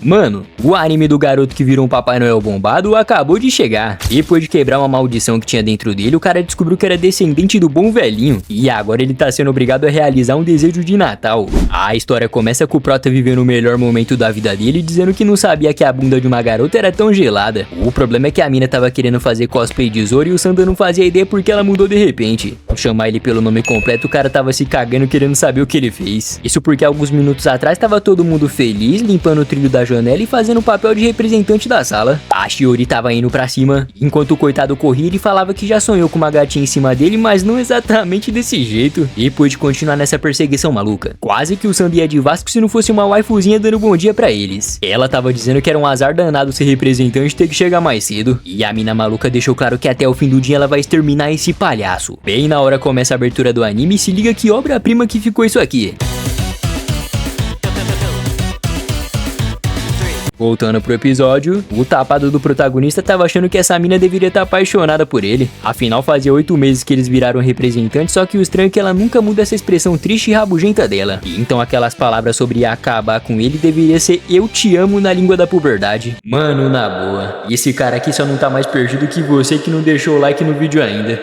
Mano, o anime do garoto que virou um Papai Noel bombado acabou de chegar. Depois de quebrar uma maldição que tinha dentro dele, o cara descobriu que era descendente do bom velhinho. E agora ele tá sendo obrigado a realizar um desejo de Natal. A história começa com o prota vivendo o melhor momento da vida dele, dizendo que não sabia que a bunda de uma garota era tão gelada. O problema é que a mina tava querendo fazer cosplay de Zoro e o Sanda não fazia ideia porque ela mudou de repente. Ao chamar ele pelo nome completo, o cara tava se cagando querendo saber o que ele fez. Isso porque alguns minutos atrás tava todo mundo feliz, limpando o trilho da janela e fazendo o papel de representante da sala. A Shiori tava indo pra cima, enquanto o coitado corria, ele falava que já sonhou com uma gatinha em cima dele, mas não exatamente desse jeito. Depois de continuar nessa perseguição maluca, quase que o Sanda ia de Vasco se não fosse uma waifuzinha dando bom dia pra eles. Ela tava dizendo que era um azar danado ser representante e ter que chegar mais cedo. E a mina maluca deixou claro que até o fim do dia ela vai exterminar esse palhaço. Bem na hora começa a abertura do anime e se liga que obra-prima que ficou isso aqui. Voltando pro episódio, o tapado do protagonista tava achando que essa mina deveria estar apaixonada por ele. Afinal, fazia 8 meses que eles viraram representantes, só que o estranho é que ela nunca muda essa expressão triste e rabugenta dela. E então aquelas palavras sobre acabar com ele deveria ser eu te amo na língua da puberdade. Mano, na boa. E esse cara aqui só não tá mais perdido que você que não deixou o like no vídeo ainda.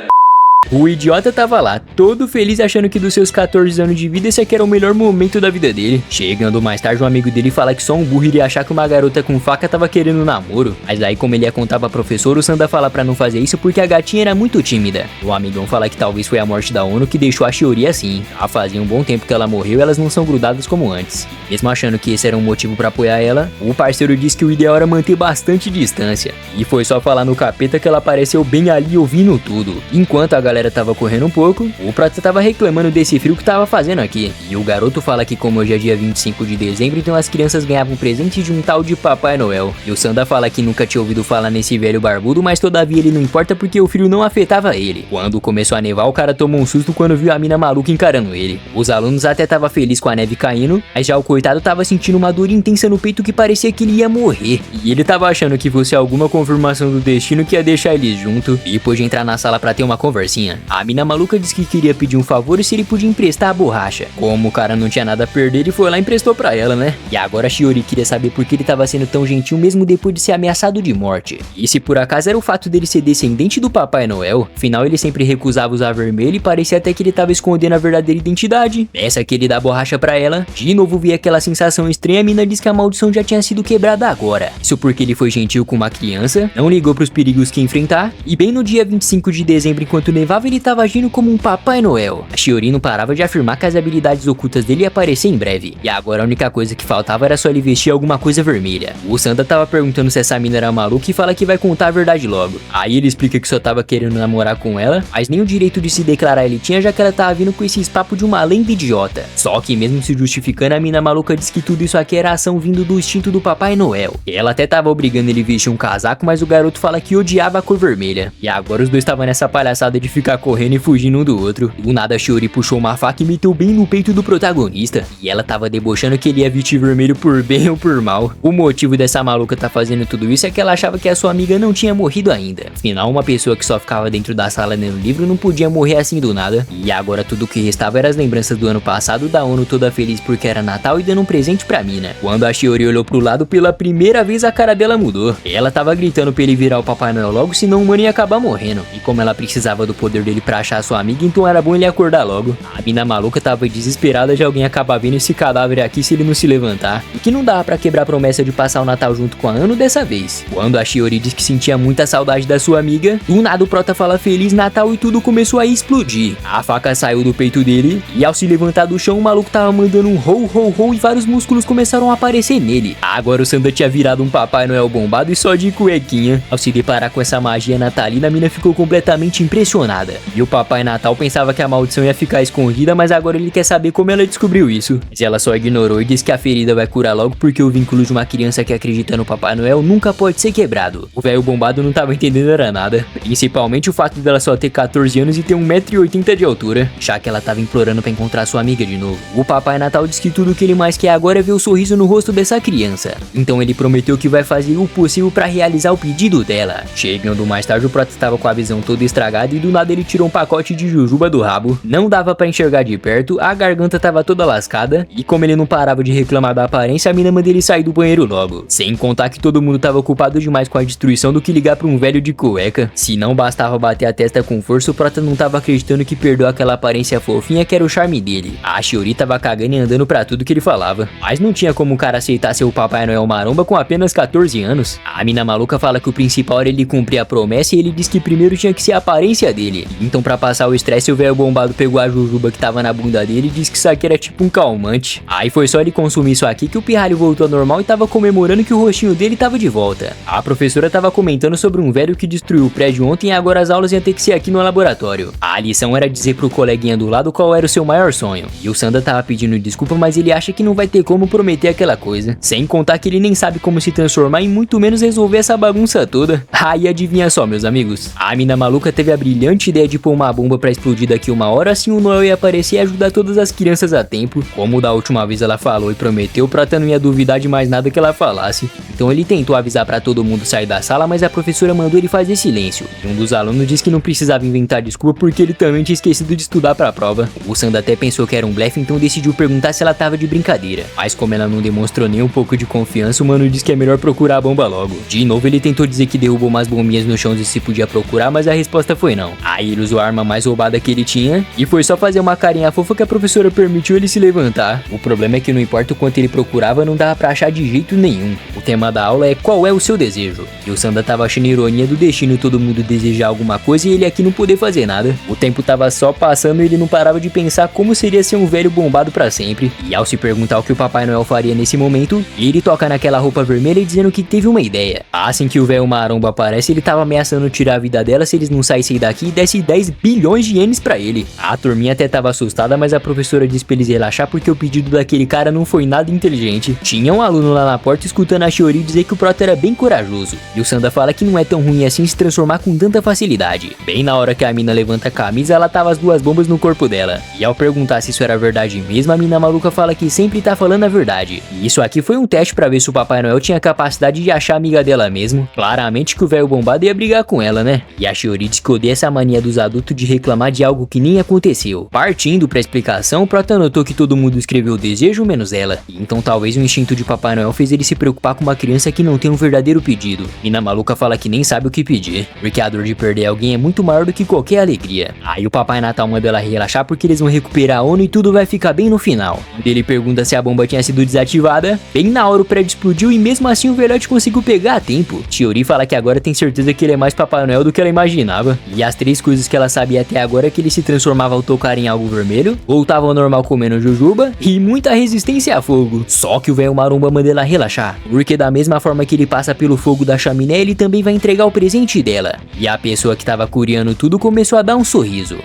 O idiota tava lá, todo feliz achando que dos seus 14 anos de vida esse aqui era o melhor momento da vida dele. Chegando mais tarde, um amigo dele fala que só um burro iria achar que uma garota com faca tava querendo namoro. Mas aí, como ele ia contar pra professora, o Sanda fala pra não fazer isso porque a gatinha era muito tímida. O amigão fala que talvez foi a morte da ONU que deixou a Shiori assim. Já fazia um bom tempo que ela morreu e elas não são grudadas como antes. Mesmo achando que esse era um motivo pra apoiar ela, o parceiro disse que o ideal era manter bastante distância. E foi só falar no capeta que ela apareceu bem ali ouvindo tudo. Enquanto a galera tava correndo um pouco, o prota tava reclamando desse frio que tava fazendo aqui. E o garoto fala que como hoje é dia 25 de dezembro, então as crianças ganhavam presente de um tal de Papai Noel. E o Sanda fala que nunca tinha ouvido falar nesse velho barbudo, mas todavia ele não importa porque o frio não afetava ele. Quando começou a nevar, o cara tomou um susto quando viu a mina maluca encarando ele. Os alunos até tava feliz com a neve caindo, mas já o coitado tava sentindo uma dor intensa no peito que parecia que ele ia morrer. E ele tava achando que fosse alguma confirmação do destino que ia deixar eles junto. E depois de entrar na sala pra ter uma conversinha, a mina maluca disse que queria pedir um favor e se ele podia emprestar a borracha. Como o cara não tinha nada a perder, ele foi lá e emprestou pra ela, né? E agora a Shiori queria saber por que ele tava sendo tão gentil mesmo depois de ser ameaçado de morte. E se por acaso era o fato dele ser descendente do Papai Noel, afinal ele sempre recusava usar vermelho e parecia até que ele tava escondendo a verdadeira identidade. Essa que ele dá a borracha pra ela, de novo vi aquela sensação estranha, a mina diz que a maldição já tinha sido quebrada agora. Isso porque ele foi gentil com uma criança, não ligou pros perigos que ia enfrentar, e bem no dia 25 de dezembro, enquanto nevava, ele tava agindo como um Papai Noel. A Shiori não parava de afirmar que as habilidades ocultas dele iam aparecer em breve, e agora a única coisa que faltava era só ele vestir alguma coisa vermelha. O Sanda tava perguntando se essa mina era maluca e fala que vai contar a verdade logo. Aí ele explica que só tava querendo namorar com ela, mas nem o direito de se declarar ele tinha, já que ela tava vindo com esses papos de uma lenda idiota. Só que mesmo se justificando, a mina maluca diz que tudo isso aqui era ação vindo do instinto do Papai Noel. Ela até tava obrigando ele a vestir um casaco, mas o garoto fala que odiava a cor vermelha. E agora os dois estavam nessa palhaçada de ficar correndo e fugindo um do outro. Do nada a Shiori puxou uma faca e meteu bem no peito do protagonista. E ela tava debochando que ele ia vestir vermelho por bem ou por mal. O motivo dessa maluca tá fazendo tudo isso é que ela achava que a sua amiga não tinha morrido ainda. Afinal, uma pessoa que só ficava dentro da sala lendo livro não podia morrer assim do nada. E agora tudo que restava era as lembranças do ano passado, da ONU toda feliz porque era Natal e dando um presente pra mina. Quando a Shiori olhou pro lado, pela primeira vez a cara dela mudou. Ela tava gritando pra ele virar o Papai Noel logo, senão o mano ia acabar morrendo. E como ela precisava do poder dele pra achar a sua amiga, então era bom ele acordar logo. A mina maluca tava desesperada de alguém acabar vendo esse cadáver aqui se ele não se levantar. E que não dava pra quebrar a promessa de passar o Natal junto com a Ano dessa vez. Quando a Shiori diz que sentia muita saudade da sua amiga, do nada o prota fala Feliz Natal e tudo começou a explodir. A faca saiu do peito dele e ao se levantar do chão o maluco tava mandando um ho ho ho e vários músculos começaram a aparecer nele. Agora o Sanda tinha virado um Papai Noel bombado e só de cuequinha. Ao se deparar com essa magia natalina, a mina ficou completamente impressionada. E o Papai Natal pensava que a maldição ia ficar escondida, mas agora ele quer saber como ela descobriu isso. Mas ela só ignorou e disse que a ferida vai curar logo porque o vínculo de uma criança que acredita no Papai Noel nunca pode ser quebrado. O velho bombado não tava entendendo era nada, principalmente o fato dela só ter 14 anos e ter 1,80 m de altura, já que ela tava implorando pra encontrar sua amiga de novo. O Papai Natal disse que tudo que ele mais quer agora é ver o sorriso no rosto dessa criança, então ele prometeu que vai fazer o possível pra realizar o pedido dela. Chegando mais tarde, o prota tava com a visão toda estragada e do nada lado ele tirou um pacote de jujuba do rabo. Não dava pra enxergar de perto, a garganta tava toda lascada, e como ele não parava de reclamar da aparência, a mina manda ele sair do banheiro logo. Sem contar que todo mundo tava ocupado demais com a destruição do que ligar pra um velho de cueca. Se não bastava bater a testa com força, o Prota não tava acreditando que perdeu aquela aparência fofinha que era o charme dele. A Shiori tava cagando e andando pra tudo que ele falava. Mas não tinha como o cara aceitar ser o Papai Noel maromba com apenas 14 anos. A mina maluca fala que o principal era ele cumprir a promessa e ele diz que primeiro tinha que ser a aparência dele. Então pra passar o estresse, o velho bombado pegou a jujuba que tava na bunda dele e disse que isso aqui era tipo um calmante. Aí foi só ele consumir isso aqui que o pirralho voltou ao normal e tava comemorando que o rostinho dele tava de volta. A professora tava comentando sobre um velho que destruiu o prédio ontem e agora as aulas iam ter que ser aqui no laboratório. A lição era dizer pro coleguinha do lado qual era o seu maior sonho. E o Sanda tava pedindo desculpa, mas ele acha que não vai ter como prometer aquela coisa. Sem contar que ele nem sabe como se transformar e muito menos resolver essa bagunça toda. Aí adivinha só, meus amigos. A mina maluca teve a brilhante ideia de pôr uma bomba pra explodir daqui uma hora, assim o Noel ia aparecer e ajudar todas as crianças a tempo. Como da última vez ela falou e prometeu, o Prota não ia duvidar de mais nada que ela falasse. Então ele tentou avisar pra todo mundo sair da sala, mas a professora mandou ele fazer silêncio. E um dos alunos disse que não precisava inventar desculpa porque ele também tinha esquecido de estudar pra prova. O Sanda até pensou que era um blefe, então decidiu perguntar se ela tava de brincadeira. Mas como ela não demonstrou nem um pouco de confiança, o mano disse que é melhor procurar a bomba logo. De novo ele tentou dizer que derrubou umas bombinhas no chão e se podia procurar, mas a resposta foi não. Aí ele usou a arma mais roubada que ele tinha e foi só fazer uma carinha fofa que a professora permitiu ele se levantar. O problema é que não importa o quanto ele procurava, não dava pra achar de jeito nenhum. O tema da aula é qual é o seu desejo. E o Sanda tava achando ironia do destino todo mundo desejar alguma coisa e ele aqui não poder fazer nada. O tempo tava só passando e ele não parava de pensar como seria ser um velho bombado pra sempre. E ao se perguntar o que o Papai Noel faria nesse momento, ele toca naquela roupa vermelha dizendo que teve uma ideia. Assim que o velho maromba aparece, ele tava ameaçando tirar a vida dela se eles não saíssem daqui e desse 10 bilhões de ienes pra ele. A turminha até tava assustada, mas a professora disse pra eles relaxar porque o pedido daquele cara não foi nada inteligente. Tinha um aluno lá na porta escutando a Shiori dizer que o Prota era bem corajoso. E o Sanda fala que não é tão ruim assim se transformar com tanta facilidade. Bem na hora que a mina levanta a camisa, ela tava as duas bombas no corpo dela. E ao perguntar se isso era verdade mesmo, a mina maluca fala que sempre tá falando a verdade. E isso aqui foi um teste pra ver se o Papai Noel tinha capacidade de achar amiga dela mesmo. Claramente que o velho bombado ia brigar com ela, né? E a Shiori diz que odeia essa mania dos adultos de reclamar de algo que nem aconteceu. Partindo pra explicação, o Prota notou que todo mundo escreveu o desejo menos ela. E então talvez o instinto de Papai Noel fez ele se preocupar com uma criança que não tem um verdadeiro pedido. Mina maluca fala que nem sabe o que pedir, porque a dor de perder alguém é muito maior do que qualquer alegria. Aí o Papai Natal manda ela relaxar porque eles vão recuperar a ONU e tudo vai ficar bem no final. Ele pergunta se a bomba tinha sido desativada. Bem na hora o prédio explodiu e mesmo assim o velhote conseguiu pegar a tempo. Shiori fala que agora tem certeza que ele é mais Papai Noel do que ela imaginava. E as três coisas que ela sabia até agora é que ele se transformava ao tocar em algo vermelho, voltava ao normal comendo jujuba e muita resistência a fogo. Só que o velho maromba manda ela relaxar, porque da mesma forma que ele passa pelo fogo da chaminé, ele também vai entregar o presente dela. E a pessoa que tava curiando tudo começou a dar um sorriso.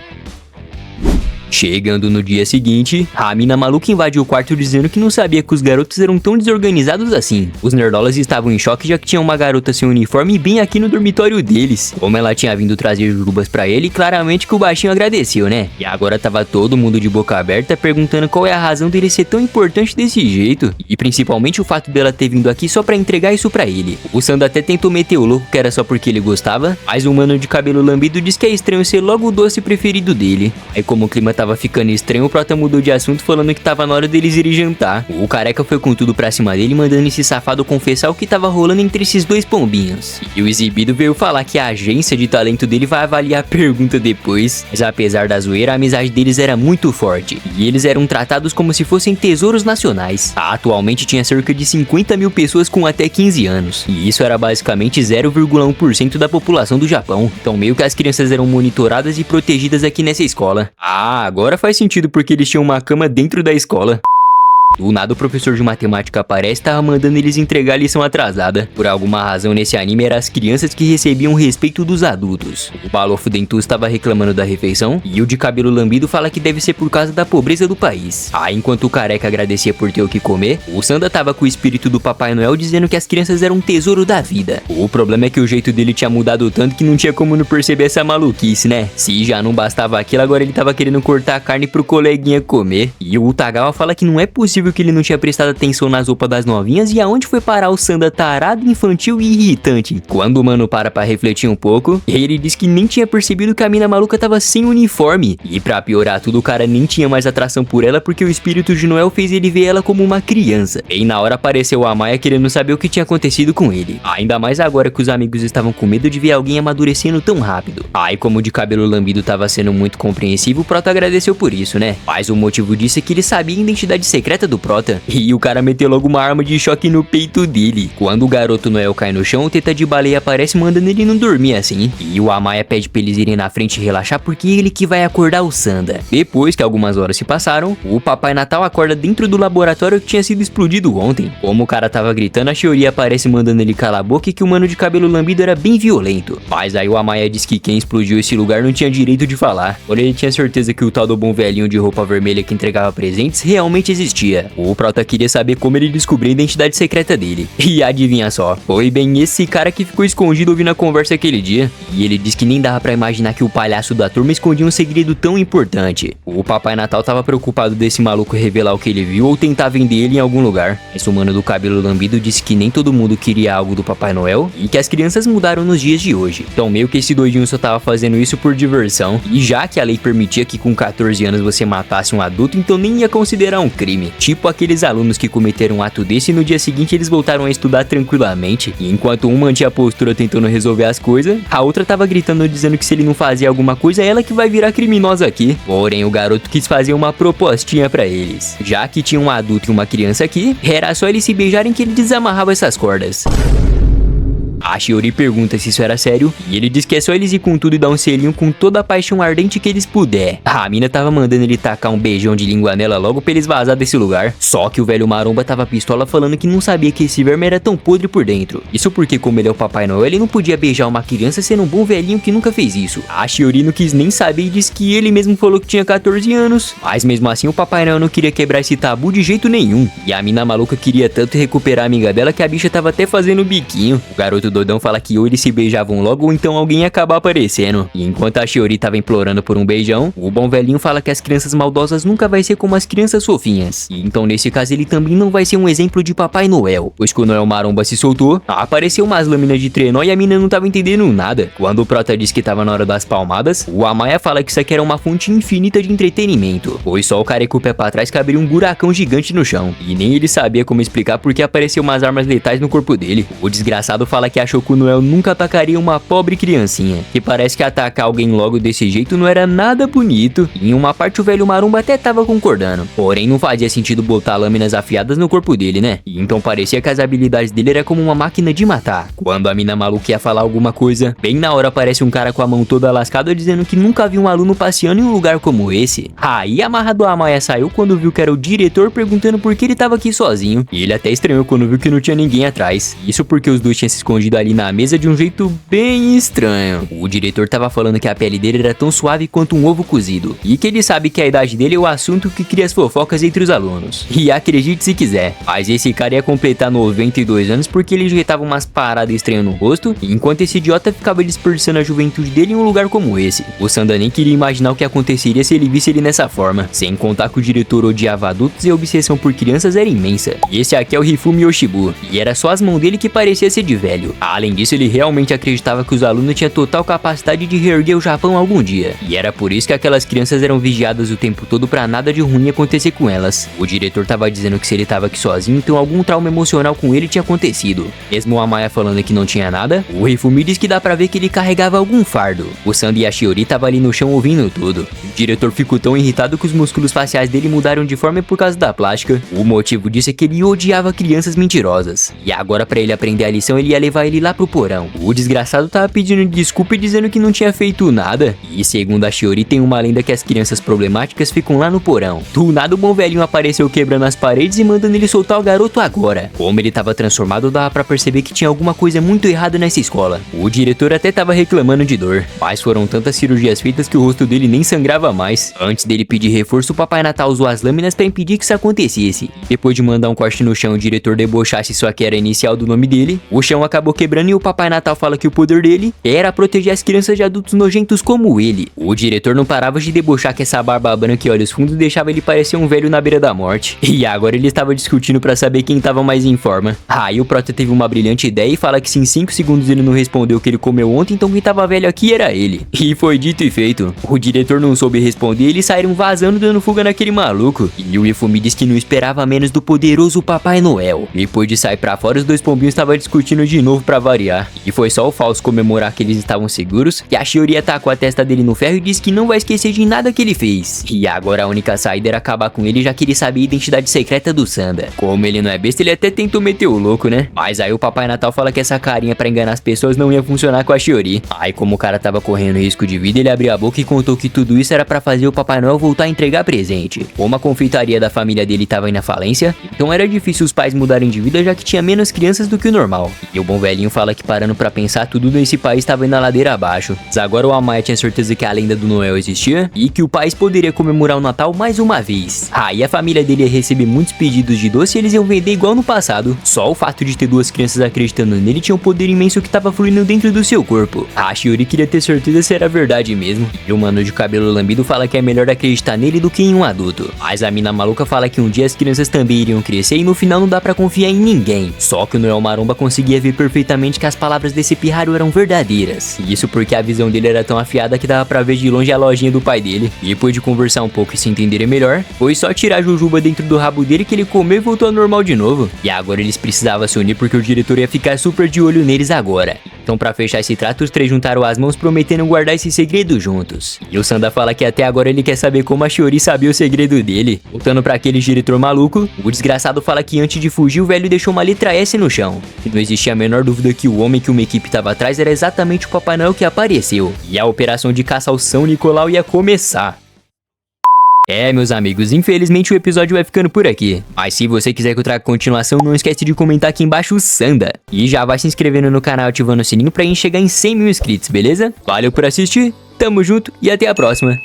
Chegando no dia seguinte, a mina maluca invadiu o quarto dizendo que não sabia que os garotos eram tão desorganizados assim. Os nerdolas estavam em choque já que tinha uma garota sem uniforme bem aqui no dormitório deles. Como ela tinha vindo trazer jurubas pra ele, claramente que o baixinho agradeceu, né? E agora tava todo mundo de boca aberta perguntando qual é a razão dele ser tão importante desse jeito. E principalmente o fato dela ter vindo aqui só pra entregar isso pra ele. O Sanda até tentou meter o louco que era só porque ele gostava, mas o mano de cabelo lambido disse que é estranho ser logo o doce preferido dele. Aí como o clima tava ficando estranho, o Prota mudou de assunto falando que tava na hora deles irem jantar. O careca foi com tudo pra cima dele, mandando esse safado confessar o que tava rolando entre esses dois pombinhos. E o exibido veio falar que a agência de talento dele vai avaliar a pergunta depois. Mas apesar da zoeira, a amizade deles era muito forte. E eles eram tratados como se fossem tesouros nacionais. Atualmente tinha cerca de 50 mil pessoas com até 15 anos. E isso era basicamente 0,1% da população do Japão. Então meio que as crianças eram monitoradas e protegidas aqui nessa escola. Ah, agora faz sentido porque eles tinham uma cama dentro da escola. Do nada o professor de matemática aparece e tava mandando eles entregar a lição atrasada. Por alguma razão nesse anime eram as crianças que recebiam o respeito dos adultos. O balofo dentuço estava reclamando da refeição e o de cabelo lambido fala que deve ser por causa da pobreza do país. Aí enquanto o careca agradecia por ter o que comer, o Sanda tava com o espírito do Papai Noel dizendo que as crianças eram um tesouro da vida. O problema é que o jeito dele tinha mudado tanto que não tinha como não perceber essa maluquice, né? Se já não bastava aquilo, agora ele tava querendo cortar a carne pro coleguinha comer. E o Utagawa fala que não é possível possível que ele não tinha prestado atenção nas roupas das novinhas e aonde foi parar o Sanda tarado, infantil e irritante. Quando o mano para pra refletir um pouco, ele diz que nem tinha percebido que a mina maluca tava sem uniforme. E pra piorar tudo, o cara nem tinha mais atração por ela porque o espírito de Noel fez ele ver ela como uma criança. Bem na hora apareceu a Maya querendo saber o que tinha acontecido com ele. Ainda mais agora que os amigos estavam com medo de ver alguém amadurecendo tão rápido. Aí como o de cabelo lambido tava sendo muito compreensivo, o Prota agradeceu por isso, né? Mas o motivo disso é que ele sabia a identidade secreta do Prota. E o cara meteu logo uma arma de choque no peito dele. Quando o garoto Noel cai no chão, o Teta de Baleia aparece mandando ele não dormir assim. E o Amaya pede pra eles irem na frente e relaxar porque é ele que vai acordar o Sanda. Depois que algumas horas se passaram, o Papai Natal acorda dentro do laboratório que tinha sido explodido ontem. Como o cara tava gritando, a Shiori aparece mandando ele calar a boca e que o mano de cabelo lambido era bem violento. Mas aí o Amaya diz que quem explodiu esse lugar não tinha direito de falar. Porém ele tinha certeza que o tal do bom velhinho de roupa vermelha que entregava presentes realmente existia. O Prota queria saber como ele descobriu a identidade secreta dele. E adivinha só, foi bem esse cara que ficou escondido ouvindo a conversa aquele dia. E ele diz que nem dava pra imaginar que o palhaço da turma escondia um segredo tão importante. O Papai Natal tava preocupado desse maluco revelar o que ele viu ou tentar vender ele em algum lugar. Esse humano do cabelo lambido disse que nem todo mundo queria algo do Papai Noel e que as crianças mudaram nos dias de hoje. Então meio que esse doidinho só tava fazendo isso por diversão. E já que a lei permitia que com 14 anos você matasse um adulto, então nem ia considerar um crime. Tipo aqueles alunos que cometeram um ato desse e no dia seguinte eles voltaram a estudar tranquilamente. E enquanto um mantinha a postura tentando resolver as coisas, a outra tava gritando dizendo que se ele não fazia alguma coisa, ela que vai virar criminosa aqui. Porém o garoto quis fazer uma propostinha pra eles. Já que tinha um adulto e uma criança aqui, era só eles se beijarem que ele desamarrava essas cordas. A Shiori pergunta se isso era sério, e ele diz que é só eles ir com tudo e dar um selinho com toda a paixão ardente que eles puder. A mina tava mandando ele tacar um beijão de língua nela logo pra eles vazar desse lugar. Só que o velho maromba tava pistola falando que não sabia que esse verme era tão podre por dentro. Isso porque como ele é o Papai Noel, ele não podia beijar uma criança sendo um bom velhinho que nunca fez isso. A Shiori não quis nem saber e disse que ele mesmo falou que tinha 14 anos. Mas mesmo assim o Papai Noel não queria quebrar esse tabu de jeito nenhum. E a mina maluca queria tanto recuperar a amiga dela que a bicha tava até fazendo biquinho. O garoto doidão fala que ou eles se beijavam logo ou então alguém ia acabar aparecendo. E enquanto a Shiori tava implorando por um beijão, o bom velhinho fala que as crianças maldosas nunca vai ser como as crianças fofinhas. E então nesse caso ele também não vai ser um exemplo de Papai Noel. Pois quando o Noel Maromba se soltou, apareceu umas lâminas de trenó e a mina não tava entendendo nada. Quando o Prota disse que tava na hora das palmadas, o Amaya fala que isso aqui era uma fonte infinita de entretenimento. Pois só o cara com o pé pra trás que abriu um buracão gigante no chão. E nem ele sabia como explicar porque apareceu umas armas letais no corpo dele. O desgraçado fala que achou que o Noel nunca atacaria uma pobre criancinha, que parece que atacar alguém logo desse jeito não era nada bonito, e em uma parte o velho maromba até tava concordando, porém não fazia sentido botar lâminas afiadas no corpo dele, né? E então parecia que as habilidades dele era como uma máquina de matar. Quando a mina maluca ia falar alguma coisa, bem na hora aparece um cara com a mão toda lascada dizendo que nunca viu um aluno passeando em um lugar como esse. Aí a marra do Amaya saiu quando viu que era o diretor perguntando por que ele tava aqui sozinho, e ele até estranhou quando viu que não tinha ninguém atrás. Isso porque os dois tinham se escondido ali na mesa de um jeito bem estranho. O diretor tava falando que a pele dele era tão suave quanto um ovo cozido, e que ele sabe que a idade dele é o assunto que cria as fofocas entre os alunos. E acredite se quiser, mas esse cara ia completar 92 anos porque ele ajeitava umas paradas estranhas no rosto, enquanto esse idiota ficava desperdiçando a juventude dele em um lugar como esse. O Sanda nem queria imaginar o que aconteceria se ele visse ele nessa forma, sem contar que o diretor odiava adultos e a obsessão por crianças era imensa. E esse aqui é o Hifumi Yoshibu, e era só as mãos dele que parecia ser de velho. Além disso, ele realmente acreditava que os alunos tinham total capacidade de reerguer o Japão algum dia. E era por isso que aquelas crianças eram vigiadas o tempo todo pra nada de ruim acontecer com elas. O diretor tava dizendo que se ele tava aqui sozinho, então algum trauma emocional com ele tinha acontecido. Mesmo o Amaya falando que não tinha nada, o Hifumi diz que dá pra ver que ele carregava algum fardo. O Sanda e a Shiori tava ali no chão ouvindo tudo. O diretor ficou tão irritado que os músculos faciais dele mudaram de forma por causa da plástica. O motivo disso é que ele odiava crianças mentirosas. E agora pra ele aprender a lição, ele ia levar ele lá pro porão. O desgraçado tava pedindo desculpa e dizendo que não tinha feito nada. E segundo a Shiori, tem uma lenda que as crianças problemáticas ficam lá no porão. Do nada o bom velhinho apareceu quebrando as paredes e mandando ele soltar o garoto agora. Como ele tava transformado, dava pra perceber que tinha alguma coisa muito errada nessa escola. O diretor até tava reclamando de dor, mas foram tantas cirurgias feitas que o rosto dele nem sangrava mais. Antes dele pedir reforço, o Papai Natal usou as lâminas pra impedir que isso acontecesse. Depois de mandar um corte no chão e o diretor debochasse só que era a inicial do nome dele, o chão acabou quebrando e o Papai Natal fala que o poder dele era proteger as crianças de adultos nojentos como ele. O diretor não parava de debochar que essa barba branca e olhos fundos deixava ele parecer um velho na beira da morte. E agora ele estava discutindo pra saber quem tava mais em forma. Aí o Prota teve uma brilhante ideia e fala que se em 5 segundos ele não respondeu o que ele comeu ontem, então quem tava velho aqui era ele. E foi dito e feito. O diretor não soube responder e eles saíram vazando dando fuga naquele maluco. E o Hifumi disse que não esperava menos do poderoso Papai Noel. Depois de sair pra fora, os dois pombinhos estavam discutindo de novo pra variar. E foi só o falso comemorar que eles estavam seguros, que a Shiori atacou a testa dele no ferro e disse que não vai esquecer de nada que ele fez. E agora a única saída era acabar com ele, já que ele sabia a identidade secreta do Sanda. Como ele não é besta, ele até tentou meter o louco, né? Mas aí o Papai Natal fala que essa carinha pra enganar as pessoas não ia funcionar com a Shiori. Aí como o cara tava correndo risco de vida, ele abriu a boca e contou que tudo isso era pra fazer o Papai Noel voltar a entregar presente. Como a confeitaria da família dele tava indo à falência, então era difícil os pais mudarem de vida, já que tinha menos crianças do que o normal. E o bom velhinho fala que parando pra pensar, tudo nesse país tava indo na ladeira abaixo. Mas agora o Amaya tinha certeza que a lenda do Noel existia e que o país poderia comemorar o Natal mais uma vez. Aí a família dele ia receber muitos pedidos de doce e eles iam vender igual no passado. Só o fato de ter duas crianças acreditando nele tinha um poder imenso que tava fluindo dentro do seu corpo. A Shiori queria ter certeza se era verdade mesmo. E o mano de cabelo lambido fala que é melhor acreditar nele do que em um adulto. Mas a mina maluca fala que um dia as crianças também iriam crescer e no final não dá pra confiar em ninguém. Só que o Noel Maromba conseguia ver perfeitamente que as palavras desse pirralho eram verdadeiras. E isso porque a visão dele era tão afiada que dava pra ver de longe a lojinha do pai dele. E depois de conversar um pouco e se entenderem melhor, foi só tirar a jujuba dentro do rabo dele que ele comeu e voltou ao normal de novo. E agora eles precisavam se unir porque o diretor ia ficar super de olho neles agora. Então pra fechar esse trato, os três juntaram as mãos prometendo guardar esse segredo juntos. E o Sanda fala que até agora ele quer saber como a Shiori sabia o segredo dele. Voltando pra aquele diretor maluco, o desgraçado fala que antes de fugir o velho deixou uma letra S no chão. E não existia a menor dúvida que o homem que uma equipe tava atrás era exatamente o Papai Noel que apareceu. E a operação de caça ao São Nicolau ia começar. É, meus amigos, infelizmente o episódio vai ficando por aqui. Mas se você quiser que eu traga continuação, não esquece de comentar aqui embaixo o Sanda. E já vai se inscrevendo no canal ativando o sininho pra gente chegar em 100 mil inscritos, beleza? Valeu por assistir, tamo junto e até a próxima.